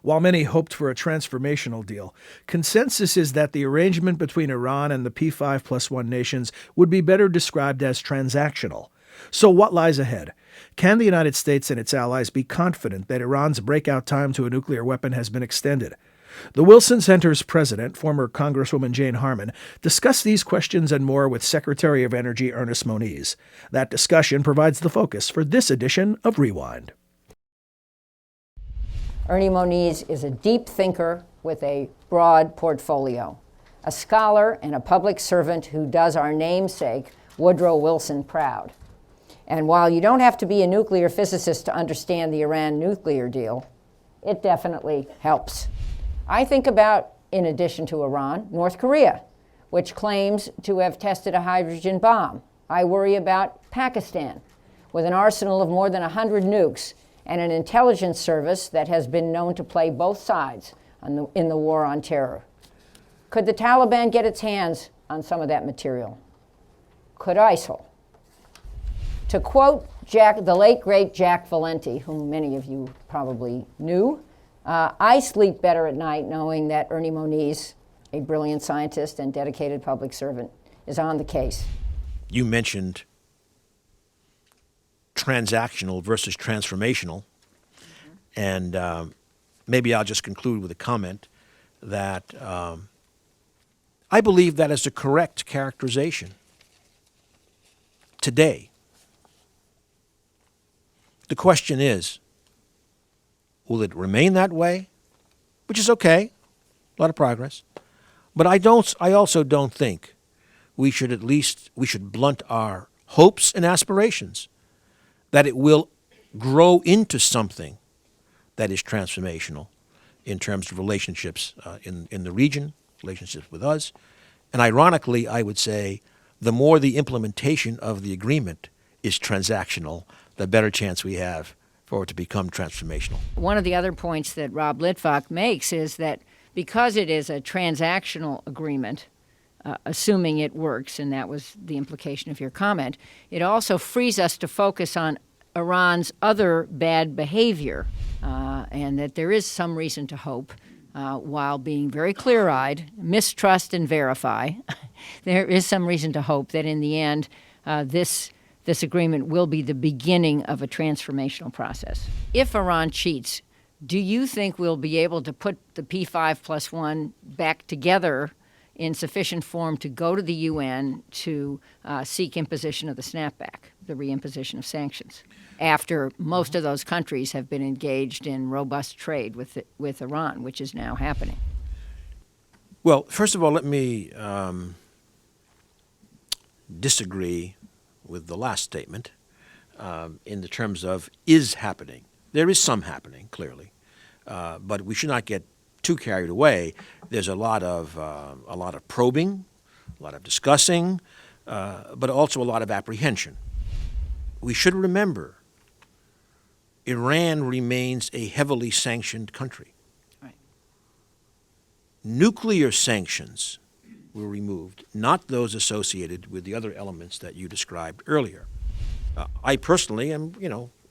While many hoped for a transformational deal, consensus is that the arrangement between Iran and the P5+1 nations would be better described as transactional. So what lies ahead? Can the United States and its allies be confident that Iran's breakout time to a nuclear weapon has been extended? The Wilson Center's president, former Congresswoman Jane Harman, discussed these questions and more with Secretary of Energy Ernest Moniz. That discussion provides the focus for this edition of Rewind. Ernie Moniz is a deep thinker with a broad portfolio, a scholar and a public servant who does our namesake, Woodrow Wilson, proud. And while you don't have to be a nuclear physicist to understand the Iran nuclear deal, it definitely helps. I think about, in addition to Iran, North Korea, which claims to have tested a hydrogen bomb. I worry about Pakistan, with an arsenal of more than 100 nukes and an intelligence service that has been known to play both sides in the war on terror. Could the Taliban get its hands on some of that material? Could ISIL? To quote the late, great Jack Valenti, whom many of you probably knew, I sleep better at night knowing that Ernie Moniz, a brilliant scientist and dedicated public servant, is on the case. You mentioned transactional versus transformational, and maybe I'll just conclude with a comment that I believe that is the correct characterization today. The question is, will it remain that way? Which is okay, a lot of progress. But I also don't think we should blunt our hopes and aspirations that it will grow into something that is transformational in terms of relationships in the region, relationships with us. And ironically, I would say the more the implementation of the agreement is transactional, the better chance we have for it to become transformational. One of the other points that Rob Litvak makes is that because it is a transactional agreement, assuming it works, and that was the implication of your comment, it also frees us to focus on Iran's other bad behavior, and that there is some reason to hope, while being very clear-eyed, mistrust and verify, there is some reason to hope that in the end, this agreement will be the beginning of a transformational process. If Iran cheats, do you think we'll be able to put the P5+1 back together in sufficient form to go to the UN to seek imposition of the snapback, the reimposition of sanctions, after most of those countries have been engaged in robust trade with Iran, which is now happening? Well, first of all, let me disagree with the last statement in the terms of is happening. There is some happening, clearly, but we should not get too carried away. There's a lot of probing, a lot of discussing, but also a lot of apprehension. We should remember Iran remains a heavily sanctioned country. Right. Nuclear sanctions were removed, not those associated with the other elements that you described earlier. I personally am,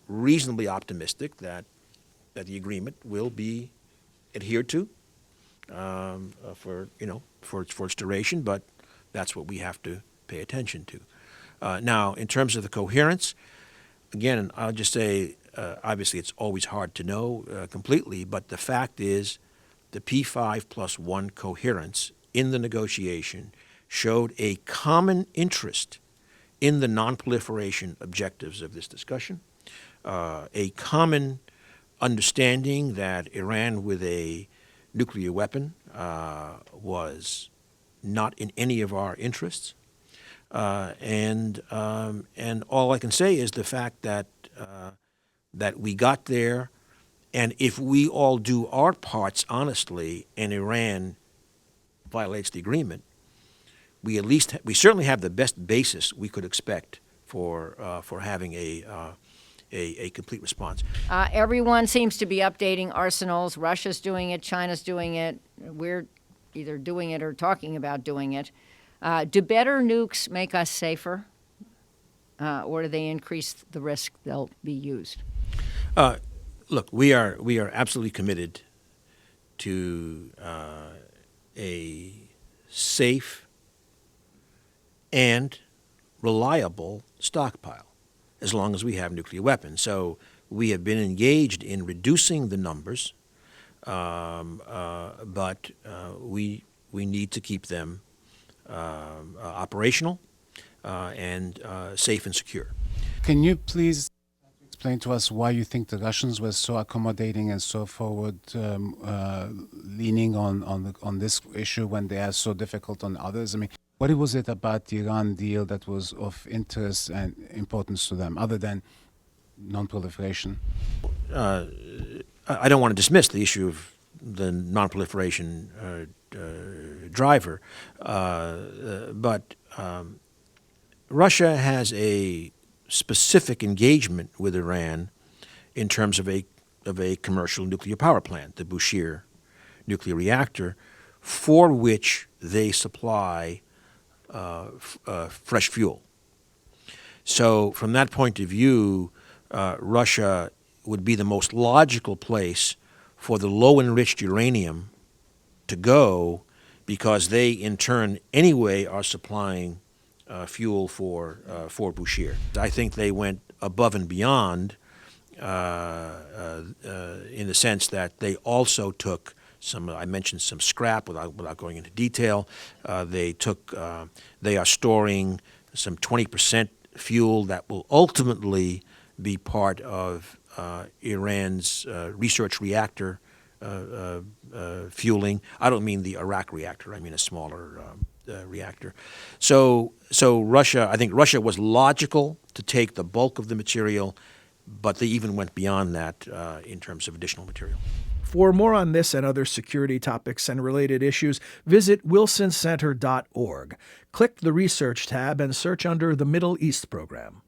reasonably optimistic that the agreement will be adhered to for its duration, but that's what we have to pay attention to. Now, in terms of the coherence, again, I'll just say, obviously it's always hard to know completely, but the fact is the P5+1 coherence in the negotiation showed a common interest in the nonproliferation objectives of this discussion, a common understanding that Iran with a nuclear weapon was not in any of our interests, and all I can say is the fact that we got there, and if we all do our parts honestly, and Iran violates the agreement, we certainly have the best basis we could expect for having a complete response. Everyone seems to be updating arsenals. Russia's doing it. China's doing it. We're either doing it or talking about doing it. Do better nukes make us safer, or do they increase the risk they'll be used? Look, we are absolutely committed to a safe and reliable stockpile as long as we have nuclear weapons. So we have been engaged in reducing the numbers, but we need to keep them operational and safe and secure. Can you please explain to us why you think the Russians were so accommodating and so forward leaning on this issue when they are so difficult on others? I mean, what was it about the Iran deal that was of interest and importance to them, other than non-proliferation? I don't want to dismiss the issue of the non-proliferation driver, but Russia has a specific engagement with Iran in terms of a commercial nuclear power plant, the Bushehr nuclear reactor, for which they supply fresh fuel. So from that point of view, Russia would be the most logical place for the low-enriched uranium to go, because they, in turn, anyway, are supplying fuel for Bushehr. I think they went above and beyond in the sense that they also took some, I mentioned some scrap without going into detail. They are storing some 20% fuel that will ultimately be part of Iran's research reactor fueling. I don't mean the Iraq reactor. I mean a smaller reactor. So Russia, I think Russia was logical to take the bulk of the material, but they even went beyond that in terms of additional material. For more on this and other security topics and related issues, visit wilsoncenter.org. Click the Research tab and search under the Middle East program.